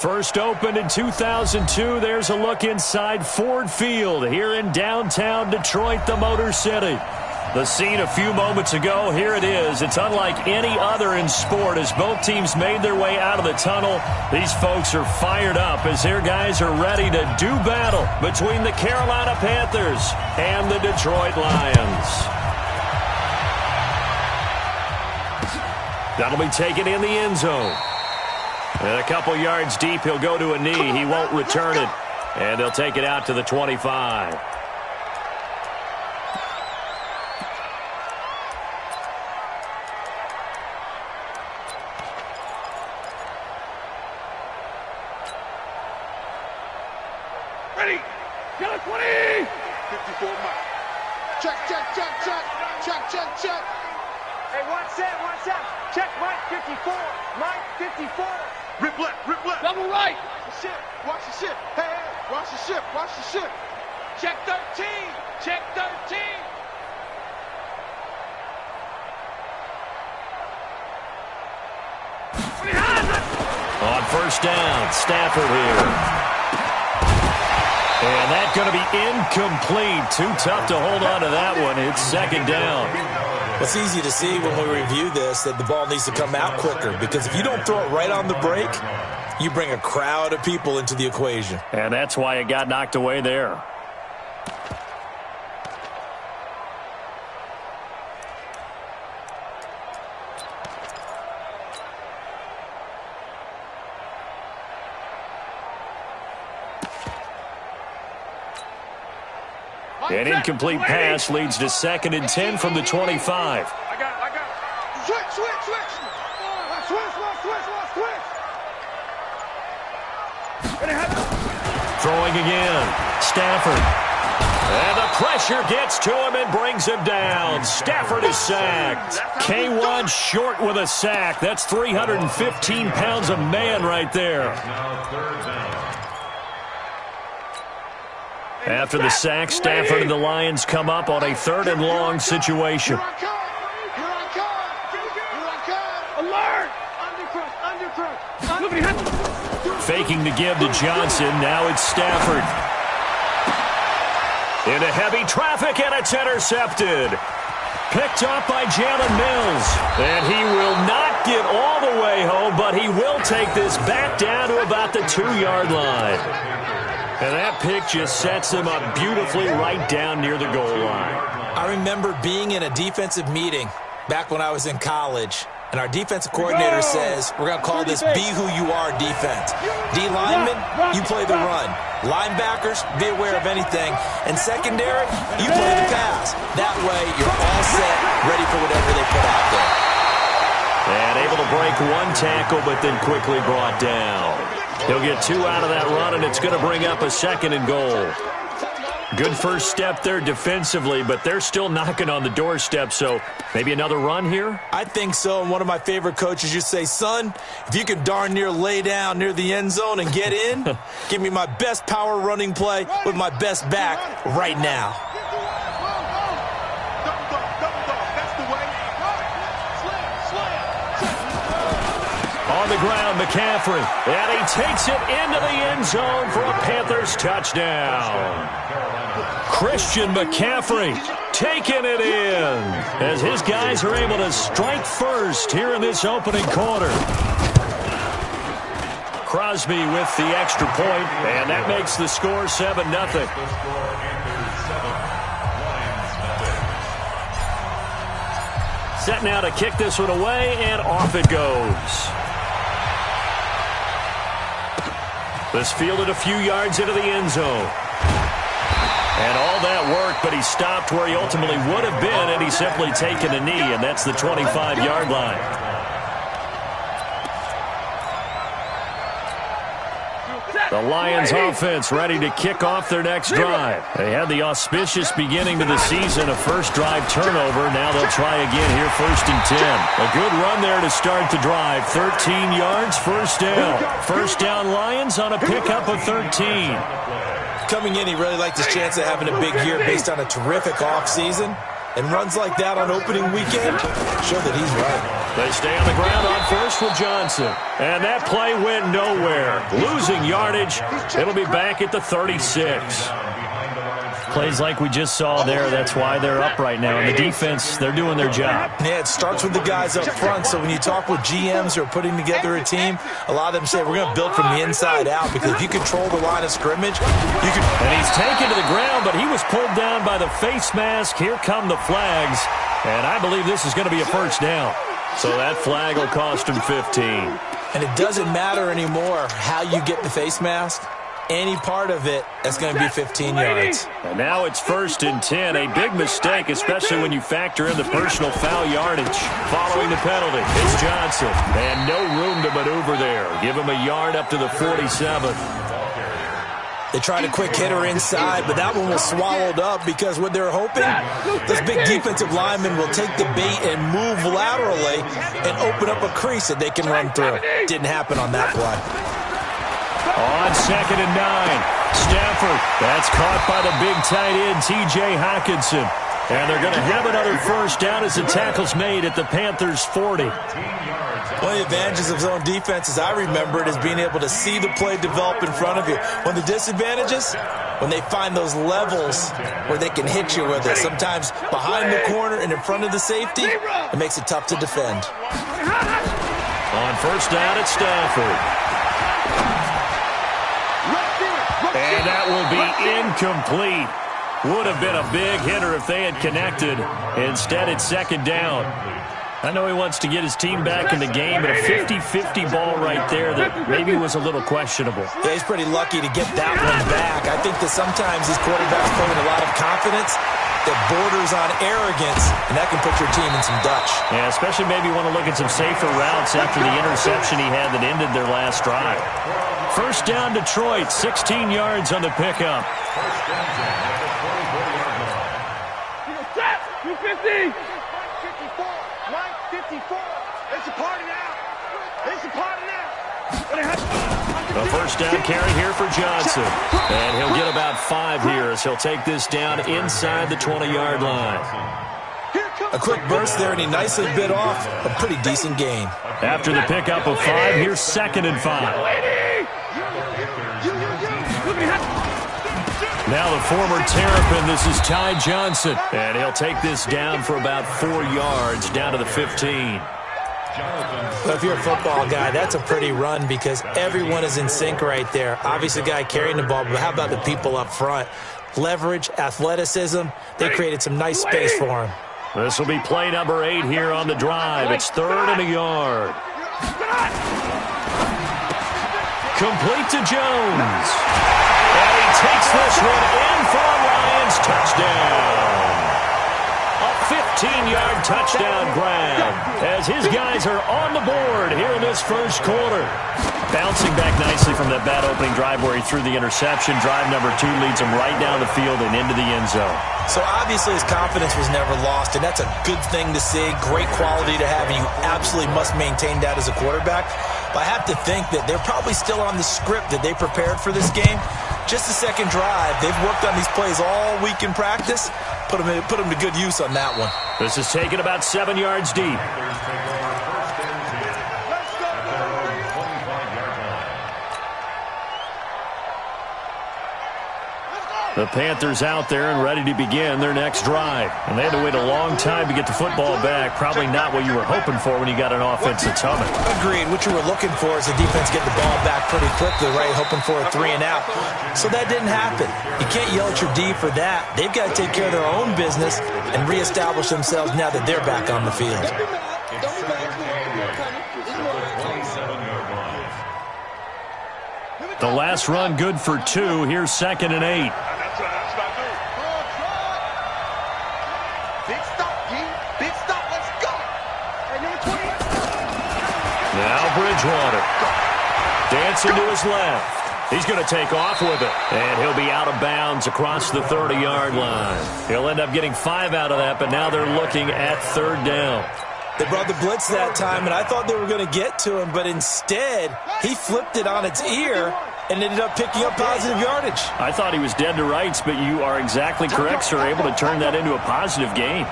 First opened in 2002. There's a look inside Ford Field here in downtown Detroit, the Motor City. The scene a few moments ago, here it is. It's unlike any other in sport as both teams made their way out of the tunnel. These folks are fired up as their guys are ready to do battle between the Carolina Panthers and the Detroit Lions. That'll be taken in the end zone. And a couple yards deep, he'll go to a knee. He won't return it. And they'll take it out to the 25. Ready. Kill it, 20. 54 Mike. Check, check, check, check. Check, check, check. Hey, watch that. Check Mike 54. Mike 54. Rip left. Double right. Watch the ship. Hey, watch the ship. Check 13. Check 13. On first down, Stafford here. And that's going to be incomplete. Too tough to hold on to that one. It's second down. It's easy to see when we review this that the ball needs to come out quicker, because if you don't throw it right on the break, you bring a crowd of people into the equation. And that's why it got knocked away there. An incomplete pass leads to 2nd and 10 from the 25. I got it. Switch. Throwing again. Stafford. And the pressure gets to him and brings him down. Stafford is sacked. K1 short with a sack. That's 315 pounds of man right there. After the sack, Stafford and the Lions come up on a 3rd and long situation. Here I come. Alert. Undercross. Faking the give to Johnson. Now it's Stafford. Into heavy traffic, and it's intercepted. Picked up by Jalen Mills. And he will not get all the way home, but he will take this back down to about the 2-yard line. And that pick just sets him up beautifully right down near the goal line. I remember being in a defensive meeting back when I was in college, and our defensive coordinator says, we're going to call this Be Who You Are defense. D linemen, you play the run. Linebackers, be aware of anything. And secondary, you play the pass. That way, you're all set, ready for whatever they put out there. And able to break one tackle, but then quickly brought down. He'll get 2 out of that run, and it's going to bring up a 2nd and goal. Good first step there defensively, but they're still knocking on the doorstep, so maybe another run here? I think so, and one of my favorite coaches used to say, son, if you can darn near lay down near the end zone and get in, give me my best power running play with my best back right now. On the ground, McCaffrey, and he takes it into the end zone for a Panthers touchdown. Christian McCaffrey taking it in as his guys are able to strike first here in this opening quarter. Crosby with the extra point, and that makes the score 7-0. Set now to kick this one away, and off it goes. This fielded a few yards into the end zone. And all that work, but he stopped where he ultimately would have been, and he's simply taken a knee, and that's the 25-yard line. The Lions offense ready to kick off their next drive. They had the auspicious beginning to the season, a first drive turnover. Now they'll try again here, 1st and 10. A good run there to start the drive. 13 yards, first down. First down Lions on a pickup of 13. Coming in, he really liked his chance of having a big year based on a terrific offseason. And runs like that on opening weekend show that he's right. They stay on the ground on first with Johnson. And that play went nowhere. Losing yardage. It'll be back at the 36. Plays like we just saw there, that's why they're up right now. And the defense, they're doing their job. Yeah, it starts with the guys up front. So when you talk with GMs who are putting together a team, a lot of them say we're going to build from the inside out, because if you control the line of scrimmage, you can... And he's taken to the ground, but he was pulled down by the face mask. Here come the flags. And I believe this is going to be a first down. So that flag will cost him 15. And it doesn't matter anymore how you get the face mask. Any part of it, that's going to be 15 yards. And now it's 1st and 10. A big mistake, especially when you factor in the personal foul yardage. Following the penalty, it's Johnson. And no room to maneuver there. Give him a yard up to the 47. They tried a quick hitter inside, but that one was swallowed up because what they're hoping, this big defensive lineman will take the bait and move laterally and open up a crease that they can run through. Didn't happen on that play. On 2nd and 9, Stafford. That's caught by the big tight end, T.J. Hockenson. And they're going to have another first down as the tackle's made at the Panthers' 40. One of the advantages of zone defense, as I remember it, is being able to see the play develop in front of you. One of the disadvantages, when they find those levels where they can hit you with it. Sometimes behind the corner and in front of the safety, it makes it tough to defend. On first down, it's Stafford. And that will be incomplete. Would have been a big hitter if they had connected. Instead, it's 2nd down. I know he wants to get his team back in the game, but a 50-50 ball right there that maybe was a little questionable. Yeah, he's pretty lucky to get that one back. I think that sometimes these quarterbacks play with a lot of confidence that borders on arrogance, and that can put your team in some Dutch. Yeah, especially maybe want to look at some safer routes after the interception he had that ended their last drive. First down, Detroit, 16 yards on the pickup. 250. 54. It's a party now. It's a party now. A first down carry here for Johnson. And he'll get about 5 here as he'll take this down inside the 20-yard line. A quick burst there, and he nicely bit off a pretty decent gain. After the pickup of 5, here's 2nd and 5. Now the former Terrapin, this is Ty Johnson. And he'll take this down for about 4 yards, down to the 15. Well, if you're a football guy, that's a pretty run because everyone is in sync right there. Obviously, the guy carrying the ball, but how about the people up front? Leverage, athleticism, they created some nice space for him. This will be play number 8 here on the drive. It's 3rd and a yard. Complete to Jones. And he takes this one in for a Lions touchdown. A 15-yard touchdown grab as his guys are on the board here in this first quarter. Bouncing back nicely from that bad opening drive where he threw the interception. Drive number 2 leads him right down the field and into the end zone. So obviously his confidence was never lost, and that's a good thing to see. Great quality to have, and you absolutely must maintain that as a quarterback. But I have to think that they're probably still on the script that they prepared for this game. Just the second drive. They've worked on these plays all week in practice. Put them to good use on that one. This is taken about 7 yards deep. The Panthers out there and ready to begin their next drive. And they had to wait a long time to get the football back. Probably not what you were hoping for when you got an offense that's humming. Agreed. What you were looking for is the defense get the ball back pretty quickly, right? Hoping for a 3 and out. So that didn't happen. You can't yell at your D for that. They've got to take care of their own business and reestablish themselves now that they're back on the field. The last run good for 2. Here's 2nd and 8. Big stop, G. Big stop. Let's go. Hey, number 20. Now Bridgewater. Dancing to his left. He's going to take off with it. And he'll be out of bounds across the 30-yard line. He'll end up getting 5 out of that, but now they're looking at 3rd down. They brought the blitz that time, and I thought they were going to get to him, but instead, he flipped it on its ear and ended up picking up positive yardage. I thought he was dead to rights, but you are exactly correct, sir. Able to turn that into a positive gain.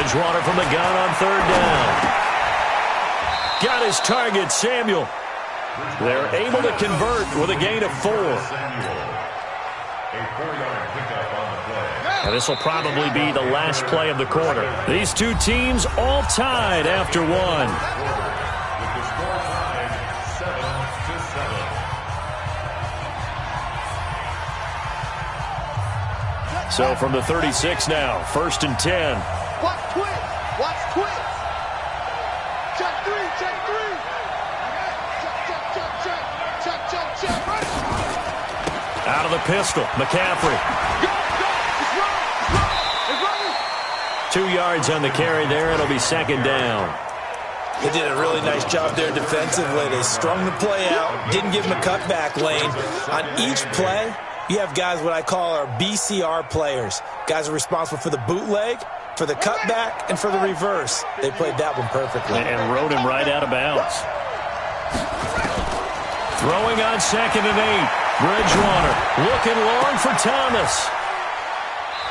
Bridgewater from the gun on third down. Got his target, Samuel. They're able to convert with a gain of 4. And this will probably be the last play of the quarter. These two teams all tied after 1. So from the 36 now, 1st and 10. Watch twins. Watch twins. Check 3. Check 3. Check. Out of the pistol, McCaffrey. Go. It's running. 2 yards on the carry there. It'll be 2nd down. They did a really nice job there defensively. They strung the play out, didn't give him a cutback lane. On each play, you have guys what I call our BCR players. Guys are responsible for the bootleg, for the cutback, and for the reverse. They played that one perfectly. And rode him right out of bounds. Throwing on 2nd and 8. Bridgewater looking long for Thomas.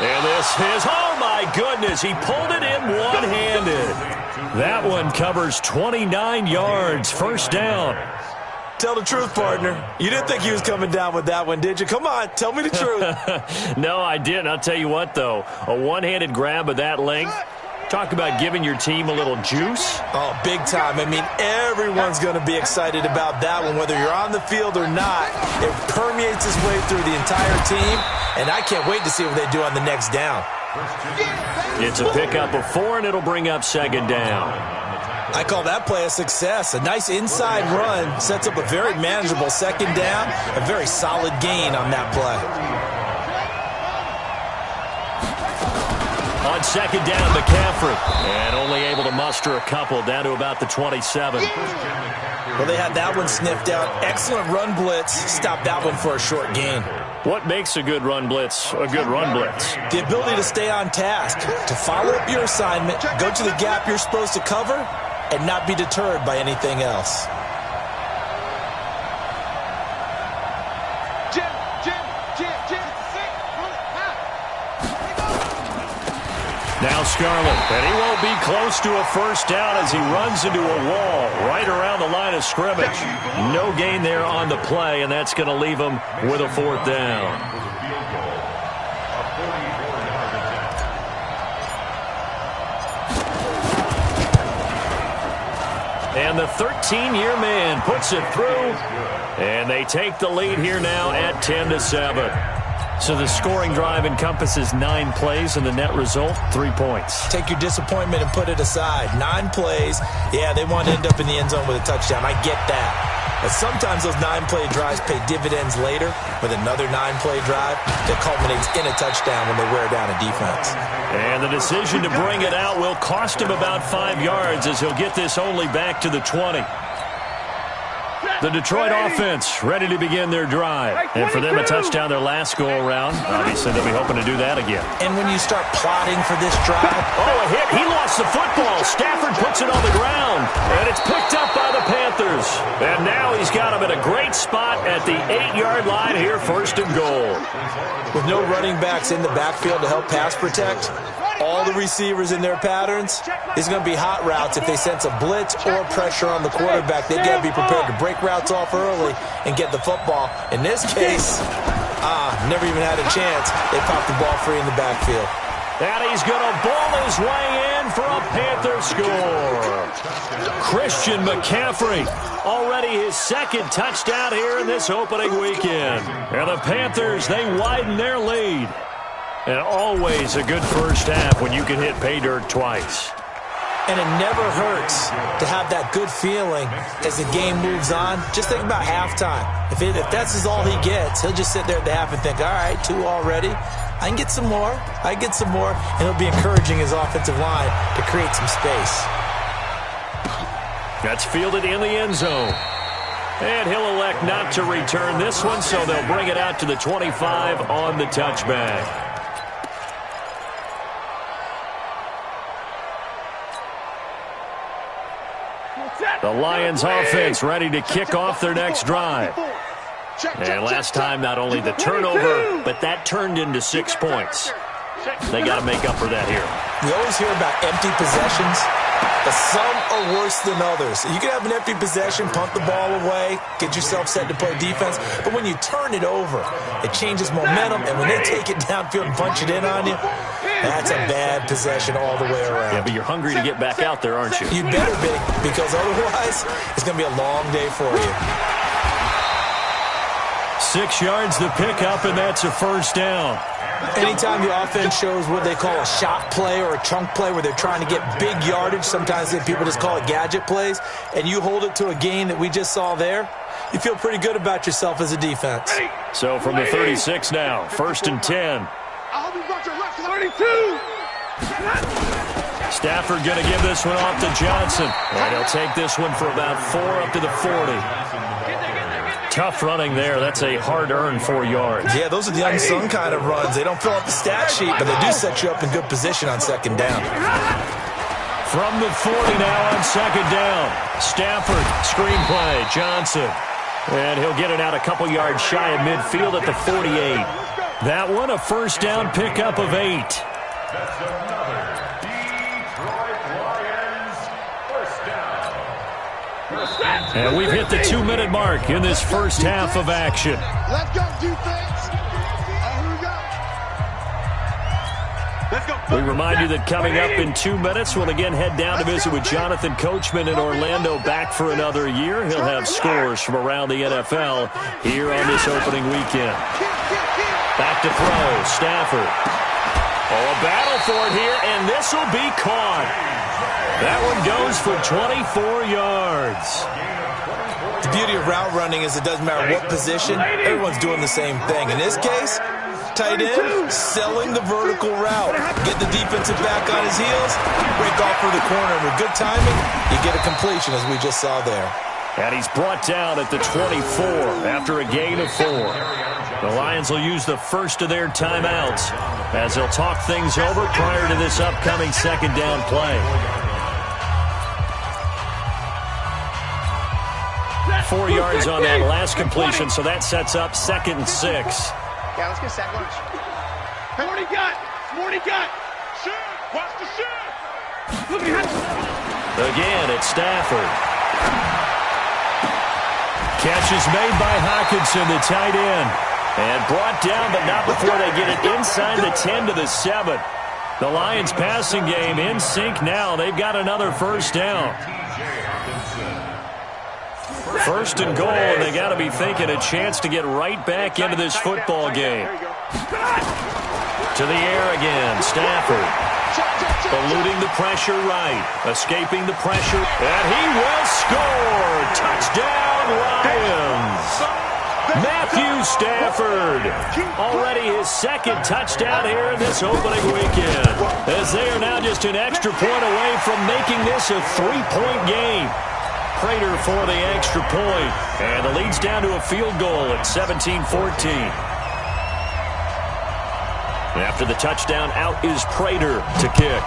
And this is, oh my goodness, he pulled it in one-handed. That one covers 29 yards, 1st down. Tell the truth, partner. You didn't think he was coming down with that one, did you? Come on, tell me the truth. No, I didn't. I'll tell you what, though. A one-handed grab of that length. Talk about giving your team a little juice. Oh, big time. I mean, everyone's going to be excited about that one, whether you're on the field or not. It permeates its way through the entire team, and I can't wait to see what they do on the next down. It's a pickup of 4, and it'll bring up 2nd down. I call that play a success. A nice inside run sets up a very manageable 2nd down, a very solid gain on that play. On 2nd down, McCaffrey. And only able to muster a couple down to about the 27. Well, they had that one sniffed out. Excellent run blitz. Stopped that one for a short gain. What makes a good run blitz a good run blitz? The ability to stay on task, to follow up your assignment, go to the gap you're supposed to cover, and not be deterred by anything else. Now Scarlett, and he won't be close to a 1st down as he runs into a wall right around the line of scrimmage. No gain there on the play, and that's going to leave him with a 4th down. And the 13-year man puts it through, and they take the lead here now at 10-7. So the scoring drive encompasses 9 plays, and the net result, 3 points. Take your disappointment and put it aside. 9 plays. Yeah, they want to end up in the end zone with a touchdown. I get that. But sometimes those 9-play drives pay dividends later with another 9-play drive that culminates in a touchdown when they wear down a defense. And the decision to bring it out will cost him about 5 yards as he'll get this only back to the 20. The Detroit offense ready to begin their drive. And for them, a touchdown their last go-around. Obviously, they'll be hoping to do that again. And when you start plotting for this drive... Oh, a hit. He lost the football. Stafford puts it on the ground. And it's picked up by the Panthers. And now he's got him at a great spot at the 8-yard line here, 1st and goal. With no running backs in the backfield to help pass protect, all the receivers in their patterns, there's going to be hot routes. If they sense a blitz or pressure on the quarterback, they've got to be prepared to break routes off early and get the football. In this case, never even had a chance. They popped the ball free in the backfield. And he's going to ball his way in for a Panther score. Christian McCaffrey, already his 2nd touchdown here in this opening weekend. And the Panthers, they widen their lead. And always a good 1st half when you can hit pay dirt twice. And it never hurts to have that good feeling as the game moves on. Just think about halftime. If that's all he gets, he'll just sit there at the half and think, all right, 2 already. I can get some more. And he'll be encouraging his offensive line to create some space. That's fielded in the end zone. And he'll elect not to return this one, so they'll bring it out to the 25 on the touchback. The Lions offense ready to kick off their next drive. And last time, not only the turnover, but that turned into 6 points. They got to make up for that here. We always hear about empty possessions, but some are worse than others. You can have an empty possession, punt the ball away, get yourself set to play defense, but when you turn it over, it changes momentum, and when they take it downfield and punch it in on you, that's a bad possession all the way around. Yeah, but you're hungry to get back out there, aren't you? You better be, because otherwise, it's going to be a long day for you. 6 yards the pickup, and that's a first down. Anytime the offense shows what they call a shot play or a chunk play where they're trying to get big yardage, sometimes people just call it gadget plays, and you hold it to a gain that we just saw there, you feel pretty good about yourself as a defense. So from the 36 now, 1st and 10. I hope you brought your left 32. Stafford going to give this one off to Johnson. And he'll take this one for about 4 up to the 40. Tough running there. That's a hard-earned 4 yards. Yeah, those are the unsung kind of runs. They don't fill out the stat sheet, but they do set you up in good position on 2nd down. From the 40 now on 2nd down. Stafford, screenplay, Johnson. And he'll get it out a couple yards shy of midfield at the 48. That one a first down pickup of 8. And we've hit the 2-minute mark in this first half of action. Let's go, defense. We remind you that coming up in 2 minutes, we'll again head down to visit with Jonathan Coachman in Orlando, back for another year. He'll have scores from around the NFL here on this opening weekend. Back to throw, Stafford. Oh, a battle for it here, and this will be caught. That one goes for 24 yards. The beauty of route running is it doesn't matter what position, everyone's doing the same thing. In this case, tight end, selling the vertical route. Get the defensive back on his heels, break off for the corner. And with good timing, you get a completion, as we just saw there. And he's brought down at the 24 after a gain of 4. The Lions will use the first of their timeouts as they'll talk things over prior to this upcoming 2nd down play. 4 yards on that last completion, so that sets up 2nd and 6. Yeah, let's get sack lunch. Morty got. Shoot. Watch the shoot. Look at Again, it's Stafford. Catch is made by Hockenson, the tight end. And brought down, but not before they get it inside the 10 to the 7. The Lions passing game in sync now. They've got another first down. 1st and goal, and they got to be thinking a chance to get right back into this football game. To the air again, Stafford. Eluding the pressure right. Escaping the pressure. And he will score. Touchdown, Lions. Matthew Stafford. Already his 2nd touchdown here in this opening weekend. As they are now just an extra point away from making this a 3-point game. Prater for the extra point. And the lead's down to a field goal at 17-14. After the touchdown, out is Prater to kick.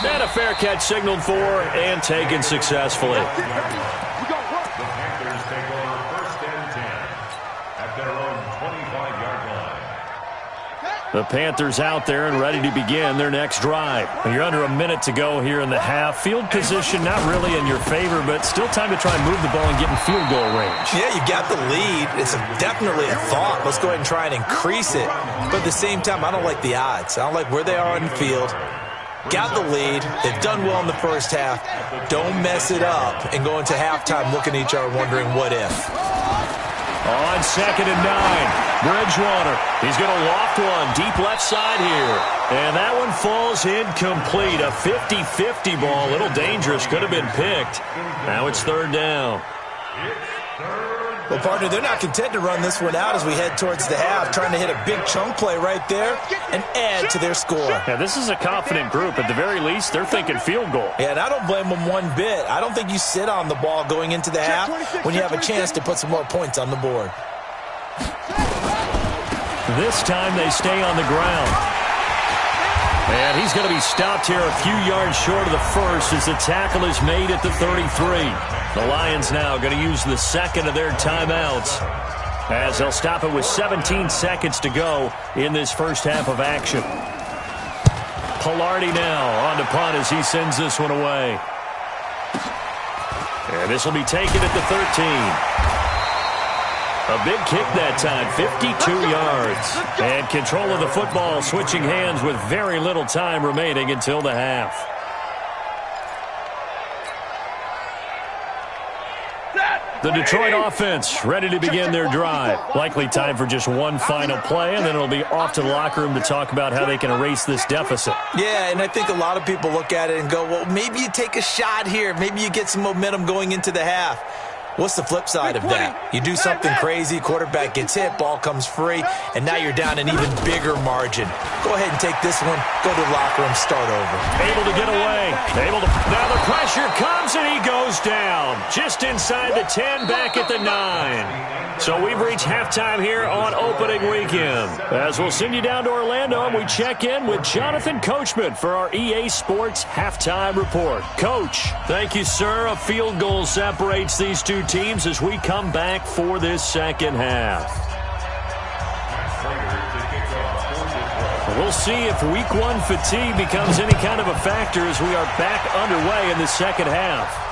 And a fair catch signaled for and taken successfully. The Panthers out there and ready to begin their next drive. You're under a minute to go here in the half. Field position not really in your favor, but still time to try and move the ball and get in field goal range. Yeah, you got the lead. It's definitely a thought. Let's go ahead and try and increase it. But at the same time, I don't like the odds. I don't like where they are on the field. Got the lead. They've done well in the first half. Don't mess it up and go into halftime looking at each other wondering what if. On 2nd and 9, Bridgewater. He's going to loft one deep left side here. And that one falls incomplete. A 50-50 ball. A little dangerous. Could have been picked. Now it's 3rd down. Well, partner, they're not content to run this one out as we head towards the half, trying to hit a big chunk play right there and add to their score. Yeah, this is a confident group. At the very least, they're thinking field goal. Yeah, and I don't blame them one bit. I don't think you sit on the ball going into the half when you have a chance to put some more points on the board. This time they stay on the ground. And he's going to be stopped here a few yards short of the first as the tackle is made at the 33. The Lions now going to use the 2nd of their timeouts. as they'll stop it with 17 seconds to go in this first half of action. Pilardi now on to punt as he sends this one away. And this will be taken at the 13. A big kick that time, 52 yards. And control of the football, switching hands with very little time remaining until the half. The Detroit offense ready to begin their drive. Likely time for just one final play, and then it'll be off to the locker room to talk about how they can erase this deficit. Yeah, and I think a lot of people look at it and go, well, maybe you take a shot here. Maybe you get some momentum going into the half. What's the flip side of that? You do something crazy, quarterback gets hit, ball comes free, and now you're down an even bigger margin. Go ahead and take this one, go to the locker room, start over. Able to get away. Now the pressure comes, and he goes down. Just inside the 10, back at the 9. So we've reached halftime here on opening weekend. As we'll send you down to Orlando, and we check in with Jonathan Coachman for our EA Sports Halftime Report. Coach, thank you, sir. A field goal separates these two teams as we come back for this second half. We'll see if week one fatigue becomes any kind of a factor as we are back underway in the second half.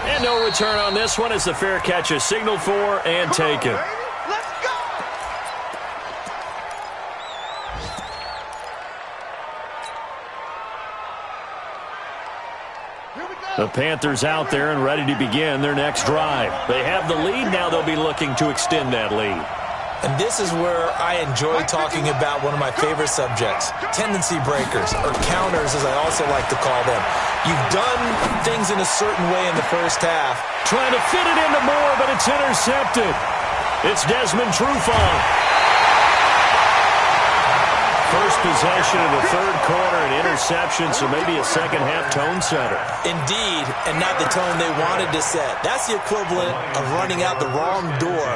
And no return on this one as the fair catch is signaled for and taken. Let's go! The Panthers out there and ready to begin their next drive. They have the lead. Now they'll be looking to extend that lead. And this is where I enjoy talking about one of my favorite subjects, tendency breakers, or counters as I also like to call them. You've done things in a certain way in the first half. Trying to fit it into Moore, but it's intercepted. It's Desmond Trufant. First possession of the third quarter, an interception, so maybe a second-half tone setter. Indeed, and not the tone they wanted to set. That's the equivalent of running out the wrong door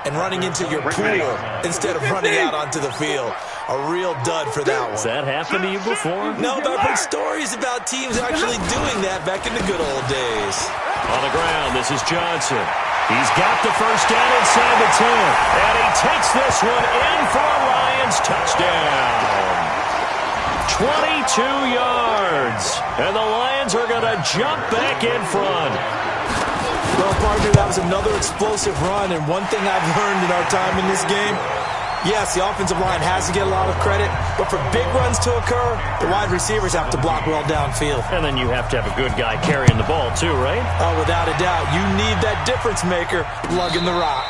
and running into your pool instead of running out onto the field. A real dud for that one. Has that happened to you before? No, but I've heard stories about teams actually doing that back in the good old days. On the ground, this is Johnson. He's got the first down inside the 10. And he takes this one in for a Lions touchdown. 22 yards. And the Lions are going to jump back in front. Well, partner, that was another explosive run. And one thing I've learned in our time in this game, yes, the offensive line has to get a lot of credit, but for big runs to occur, the wide receivers have to block well downfield. And then you have to have a good guy carrying the ball too, right? Oh, without a doubt. You need that difference maker lugging the rock.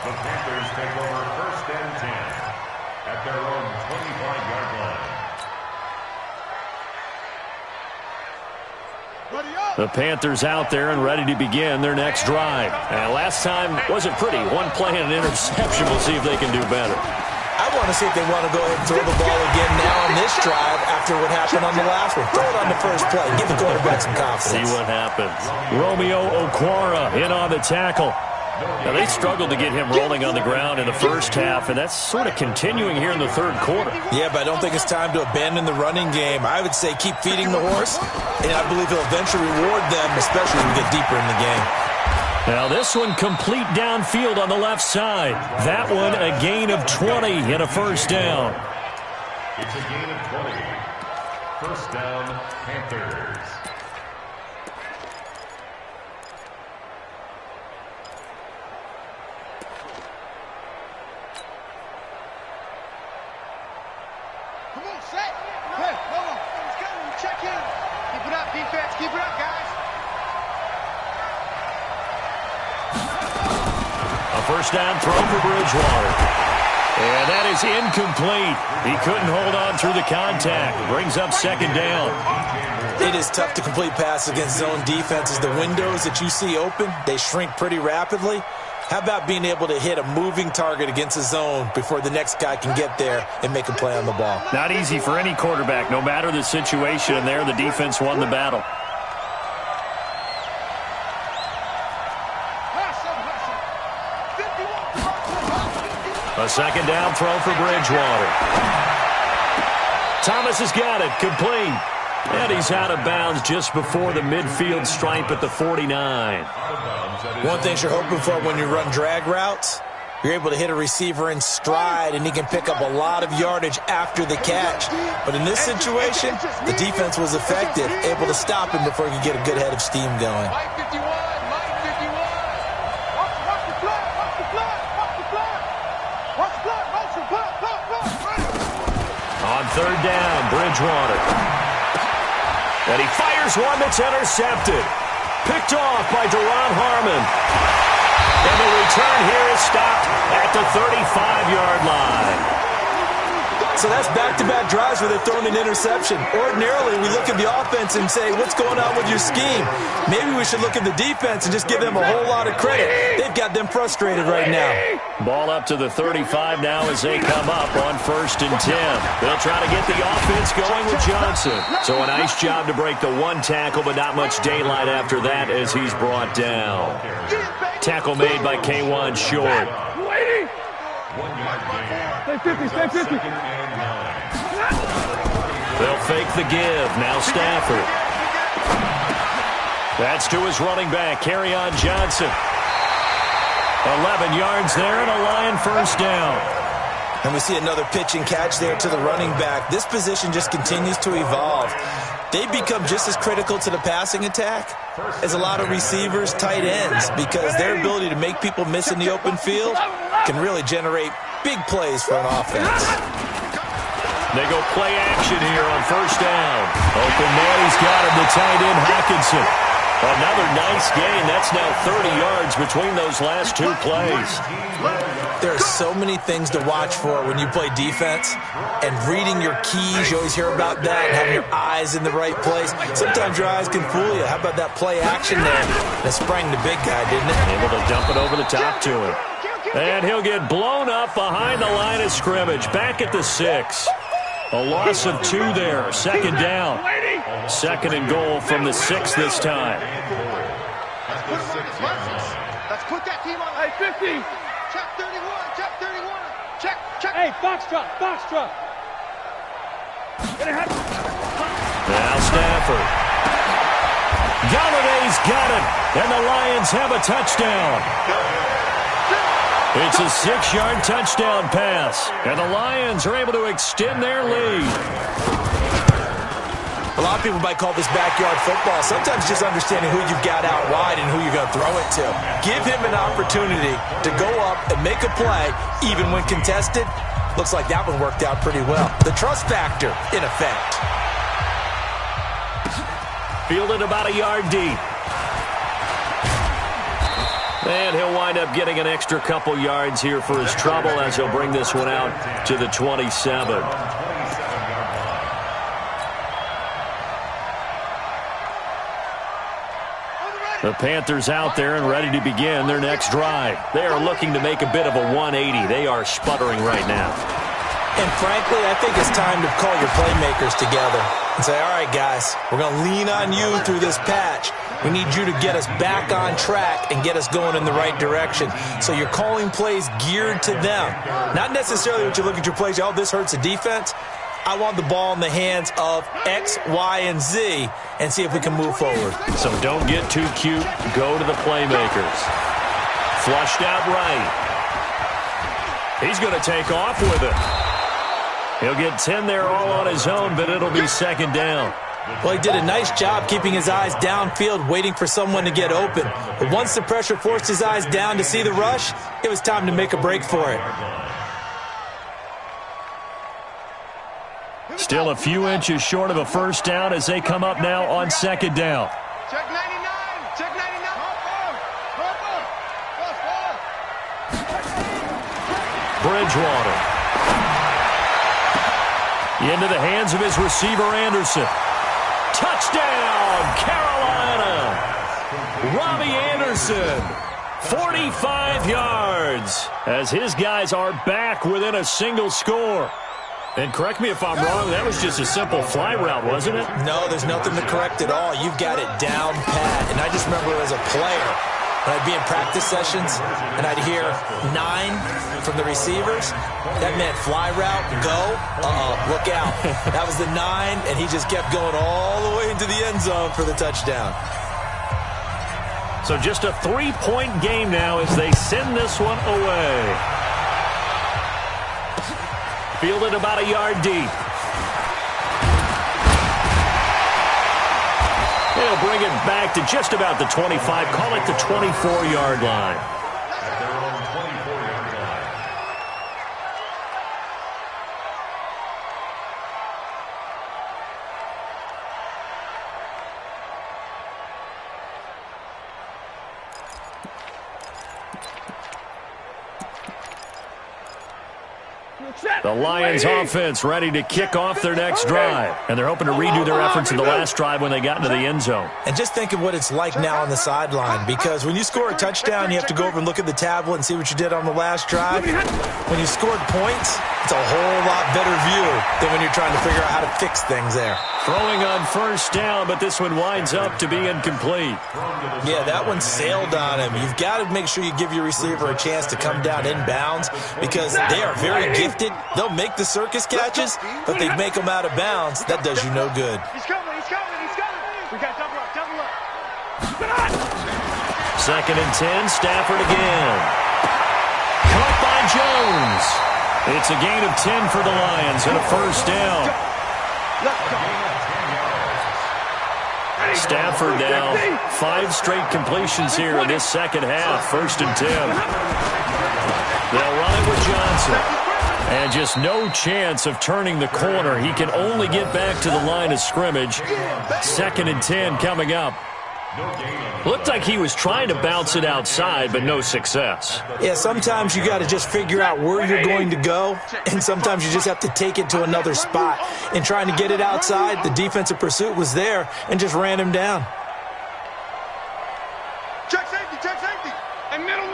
The Panthers take over first and 10 at their own 25-yard line. The Panthers out there and ready to begin their next drive. Last time wasn't pretty. One play and an interception. We'll see if they can do better. I want to see if they want to go ahead and throw the ball again now on this drive after what happened on the last one. Throw it on the first play. Give the quarterback some confidence. See what happens. Romeo Okwara in on the tackle. Now, they struggled to get him rolling on the ground in the first half, and that's sort of continuing here in the third quarter. Yeah, but I don't think it's time to abandon the running game. I would say keep feeding the horse, and I believe he'll eventually reward them, especially when we get deeper in the game. Now, this one complete downfield on the left side. That one a gain of 20 and a first down. It's a gain of 20. First down, Panthers. Keep it up, guys. A first down throw for Bridgewater. And that is incomplete. He couldn't hold on through the contact. Brings up second down. It is tough to complete passes against zone defenses. The windows that you see open, they shrink pretty rapidly. How about being able to hit a moving target against a zone before the next guy can get there and make a play on the ball? Not easy for any quarterback, no matter the situation. And there, the defense won the battle. A second down throw for Bridgewater. Thomas has got it. Complete. And he's out of bounds just before the midfield stripe at the 49. One thing you're hoping for when you run drag routes, you're able to hit a receiver in stride, and he can pick up a lot of yardage after the catch. But in this situation, the defense was effective, able to stop him before he could get a good head of steam going. On third down, Bridgewater. And he fires one that's intercepted. Picked off by Deron Harmon. And the return here is stopped at the 35-yard line. So that's back-to-back drives where they're throwing an interception. Ordinarily, we look at the offense and say, what's going on with your scheme? Maybe we should look at the defense and just give them a whole lot of credit. They've got them frustrated right now. Ball up to the 35 now as they come up on 1st and 10. They'll try to get the offense going with Johnson. So a nice job to break the one tackle, but not much daylight after that as he's brought down. Tackle made by K1 Short. Stay 50, stay 50. They'll fake the give. Now Stafford. That's to his running back, Kerryon Johnson. 11 yards there and a Lion first down. And we see another pitch and catch there to the running back. This position just continues to evolve. They become just as critical to the passing attack as a lot of receivers, tight ends, because their ability to make people miss in the open field can really generate big plays for an offense. They go play action here on first down. Open man, he's got him, the tight end Hockenson. Another nice gain. That's now 30 yards between those last two plays. There are so many things to watch for when you play defense, and reading your keys, you always hear about that, having your eyes in the right place. Sometimes your eyes can fool you. How about that play action there? That sprang the big guy, didn't it? Able to dump it over the top to him. And he'll get blown up behind the line of scrimmage. Back at the 6. A loss of 2 there. Second down. Second and goal from the 6 this time. Let's put that team on. Hey, 50. Check 31. Check 31. Check. Hey, Foxtrot. Foxtrot. Now Stafford. Galladay's got it. And the Lions have a touchdown. It's a 6-yard touchdown pass. And the Lions are able to extend their lead. A lot of people might call this backyard football. Sometimes just understanding who you've got out wide and who you're going to throw it to. Give him an opportunity to go up and make a play, even when contested. Looks like that one worked out pretty well. The trust factor, in effect. Fielded about a yard deep. And he'll wind up getting an extra couple yards here for his trouble as he'll bring this one out to the 27. The Panthers out there and ready to begin their next drive. They are looking to make a bit of a 180. They are sputtering right now. And frankly, I think it's time to call your playmakers together and say, all right, guys, we're going to lean on you through this patch. We need you to get us back on track and get us going in the right direction. So you're calling plays geared to them. Not necessarily what you look at your plays, oh, this hurts the defense. I want the ball in the hands of X, Y, and Z and see if we can move forward. So don't get too cute. Go to the playmakers. Flushed out right. He's going to take off with it. He'll get 10 there all on his own, but it'll be second down. Well, he did a nice job keeping his eyes downfield, waiting for someone to get open. But once the pressure forced his eyes down to see the rush, it was time to make a break for it. Still a few inches short of a first down as they come up now on second down. Check 99. Check 99. Bridgewater. Into the hands of his receiver, Anderson. Touchdown, Carolina. Robbie Anderson, 45 yards, as his guys are back within a single score. And correct me if I'm wrong, that was just a simple fly route, wasn't it? No, there's nothing to correct at all. You've got it down pat. And I just remember as a player, when I'd be in practice sessions and I'd hear 9 from the receivers, that meant fly route, go, look out. That was the 9, and he just kept going all the way into the end zone for the touchdown. So just a 3-point game now as they send this one away. Fielded about a yard deep. They'll bring it back to just about the 25. Call it the 24-yard line. At their own 24-yard line. The Lions offense ready to kick off their next drive. And they're hoping to redo their efforts in the last drive when they got into the end zone. And just think of what it's like now on the sideline, because when you score a touchdown, you have to go over and look at the tablet and see what you did on the last drive. When you scored points, it's a whole lot better view than when you're trying to figure out how to fix things there. Throwing on first down, but this one winds up to be incomplete. Yeah, that one sailed on him. You've got to make sure you give your receiver a chance to come down inbounds because they are very gifted. They'll make the circus catches, but they make them out of bounds. That does you no good. He's coming, he's coming, he's coming. We got double up, double up. 2nd and 10, Stafford again. Caught by Jones. It's a gain of 10 for the Lions and a first down. Stafford now 5 straight completions here in this second half. 1st and 10. They'll run it with Johnson. And just no chance of turning the corner. He can only get back to the line of scrimmage. 2nd and 10 coming up. Looked like he was trying to bounce it outside, but no success. Yeah, sometimes you got to just figure out where you're going to go, and sometimes you just have to take it to another spot. In trying to get it outside, the defensive pursuit was there and just ran him down. Check safety, and middle.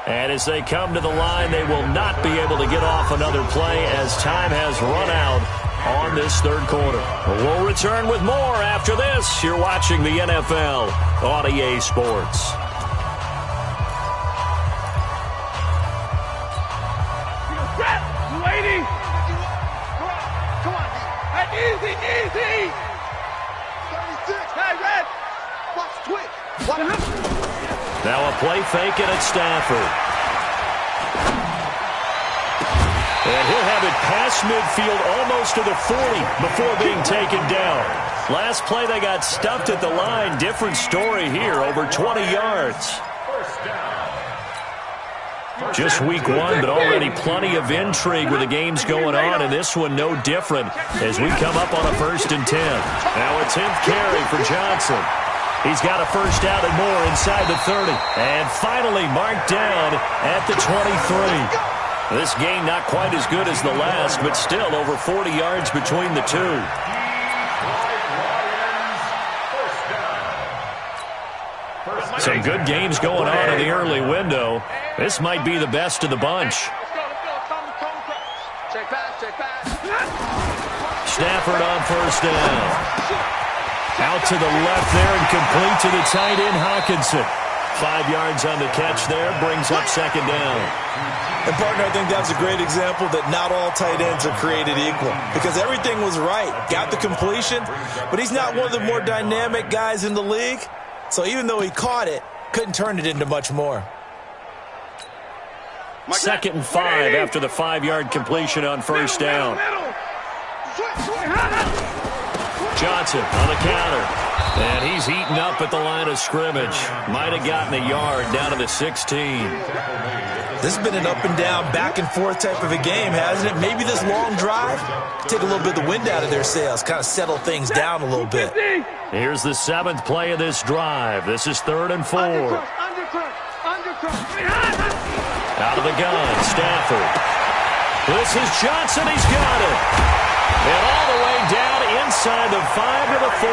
And as they come to the line, they will not be able to get off another play as time has run out on this 3rd quarter. We'll return with more after this. You're watching the NFL on EA Sports. Lady! Come on. Hey, easy! 36! Hey, Red! Watch twitch! Now a play fake and it's Stafford. And he'll have it past midfield almost to the 40 before being taken down. Last play they got stuffed at the line. Different story here, over 20 yards. Just week 1, but already plenty of intrigue with the games going on, and this one no different as we come up on a 1st and 10. Now a 10th carry for Johnson. He's got a first down and more inside the 30. And finally marked down at the 23. This game not quite as good as the last, but still over 40 yards between the two. Some good games going on in the early window. This might be the best of the bunch. Check pass. Stafford on first down. Out to the left there and complete to the tight end, Hawkinson. 5 yards on the catch there, brings up 2nd down. And, partner, I think that's a great example that not all tight ends are created equal because everything was right. Got the completion, but he's not one of the more dynamic guys in the league. So even though he caught it, couldn't turn it into much more. 2nd and 5 after the 5-yard completion on first down. Johnson on the counter. And he's eaten up at the line of scrimmage. Might have gotten a yard down to the 16. This has been an up-and-down, back-and-forth type of a game, hasn't it? Maybe this long drive take a little bit of the wind out of their sails, kind of settle things down a little bit. Here's the 7th play of this drive. This is 3rd and 4. Out of the gun, Stafford. This is Johnson. He's got it. And all the way down inside the 5 to the 4.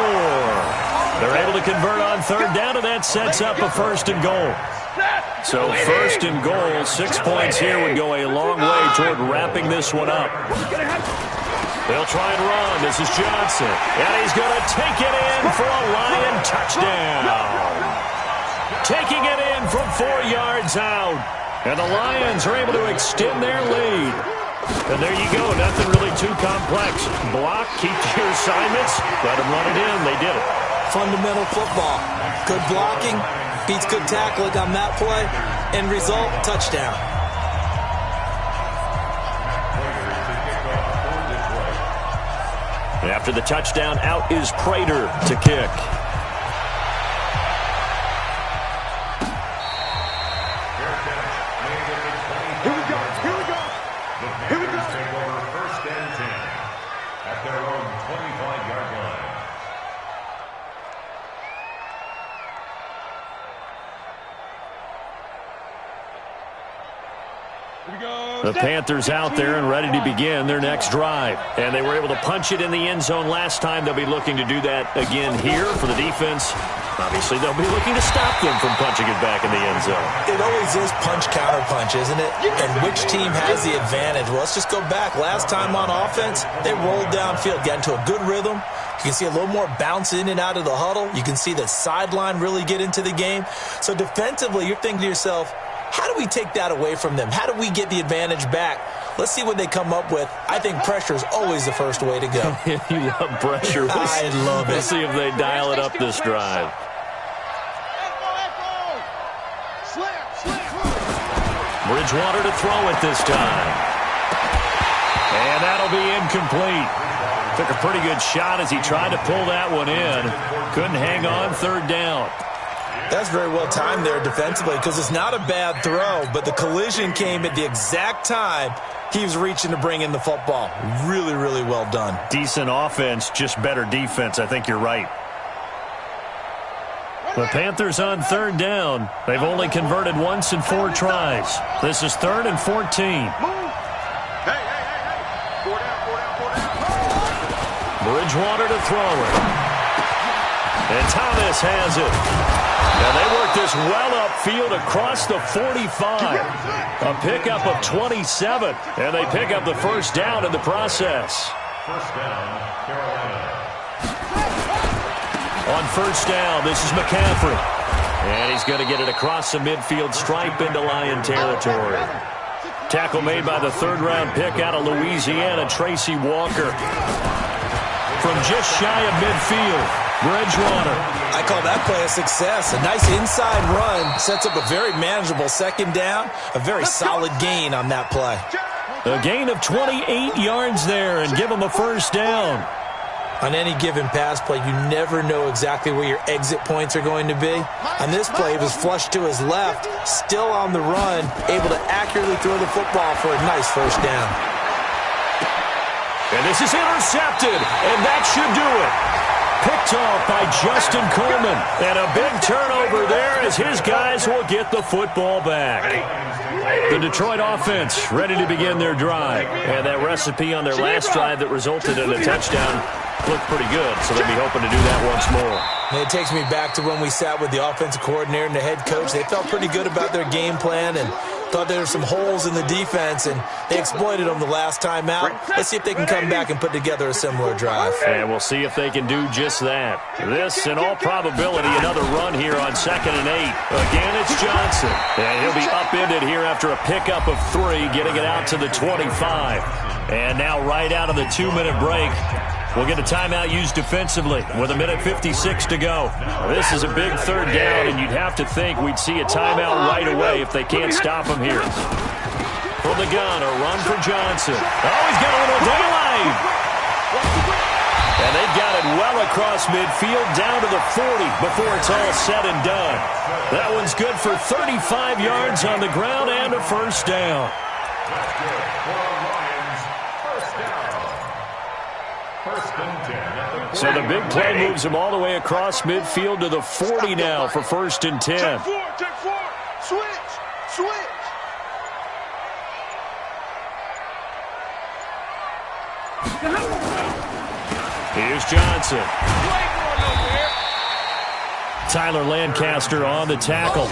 They're able to convert on 3rd down, and that sets up a 1st and goal. So first and goal, 6 points here would go a long way toward wrapping this one up. They'll try and run. This is Johnson. And he's going to take it in for a Lion touchdown. Taking it in from 4 yards out. And the Lions are able to extend their lead. And there you go. Nothing really too complex. Block, keep your assignments, let them run it in. They did it. Fundamental football. Good blocking beats good tackling on that play. End result, touchdown. After the touchdown, out is Prater to kick. Here we go. Here we go. Take over first and 10 at their own 25-yard line. The Panthers out there and ready to begin their next drive. And they were able to punch it in the end zone last time. They'll be looking to do that again here for the defense. Obviously, they'll be looking to stop them from punching it back in the end zone. It always is punch-counter-punch, isn't it? And which team has the advantage? Well, let's just go back. Last time on offense, they rolled downfield, got into a good rhythm. You can see a little more bounce in and out of the huddle. You can see the sideline really get into the game. So defensively, you're thinking to yourself, how do we take that away from them? How do we get the advantage back? Let's see what they come up with. I think pressure is always the first way to go. You love pressure. I love it. We'll see if they dial it up this drive. Bridgewater to throw it this time. And that'll be incomplete. Took a pretty good shot as he tried to pull that one in. Couldn't hang on third down. That's very well timed there defensively because it's not a bad throw, but the collision came at the exact time he was reaching to bring in the football. Really, really well done. Decent offense, just better defense. I think you're right. The Panthers on third down. They've only converted once in 4 tries. This is 3rd and 14. Hey. 4 down. Bridgewater to throw it. And Thomas has it. And they work this well upfield across the 45. A pickup of 27. And they pick up the first down in the process. First down, Carolina. On first down, this is McCaffrey. And he's going to get it across the midfield stripe into Lion territory. Tackle made by the 3rd-round pick out of Louisiana, Tracy Walker. From just shy of midfield, Bridgewater. I call that play a success. A nice inside run sets up a very manageable second down. A very solid gain on that play. A gain of 28 yards there and give him a first down. On any given pass play, you never know exactly where your exit points are going to be. On this play, it was flushed to his left, still on the run, able to accurately throw the football for a nice first down. And this is intercepted, and that should do it. Picked off by Justin Coleman. And a big turnover there as his guys will get the football back. The Detroit offense ready to begin their drive. And that recipe on their last drive that resulted in a touchdown looked pretty good, so they'll be hoping to do that once more. And it takes me back to when we sat with the offensive coordinator and the head coach. They felt pretty good about their game plan and thought there were some holes in the defense, and they exploited them the last time out. Let's see if they can come back and put together a similar drive. And we'll see if they can do just that. This, in all probability, another run here on 2nd and 8. Again, it's Johnson. And he'll be upended here after a pickup of 3, getting it out to the 25. And now right out of the 2-minute break, we'll get a timeout used defensively with 1:56 to go. This is a big 3rd down, and you'd have to think we'd see a timeout right away if they can't stop him here. From the gun, a run for Johnson. Oh, he's got a little daylight. And they've got it well across midfield, down to the 40 before it's all said and done. That one's good for 35 yards on the ground and a first down. So the big play moves him all the way across midfield to the 40 now for 1st and 10. Check 4. Switch. Here's Johnson. Tyler Lancaster on the tackle.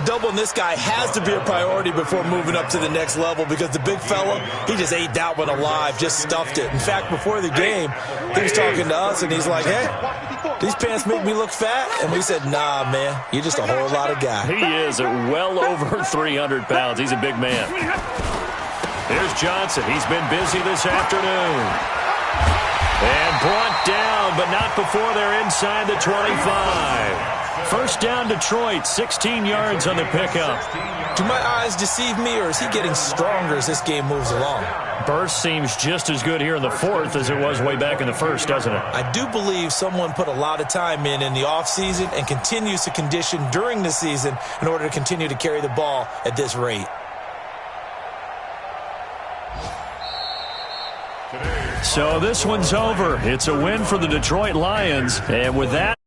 Doubling this guy has to be a priority before moving up to the next level because the big fella, he just ate that one alive, just stuffed it. In fact, before the game, he was talking to us, and he's like, hey, these pants make me look fat? And we said, nah, man, you're just a whole lot of guy. He is at well over 300 pounds. He's a big man. Here's Johnson. He's been busy this afternoon. And brought down, but not before they're inside the 25. First down, Detroit, 16 yards on the pickup. Do my eyes deceive me, or is he getting stronger as this game moves along? Burst seems just as good here in the fourth as it was way back in the first, doesn't it? I do believe someone put a lot of time in the offseason and continues to condition during the season in order to continue to carry the ball at this rate. So this one's over. It's a win for the Detroit Lions, and with that,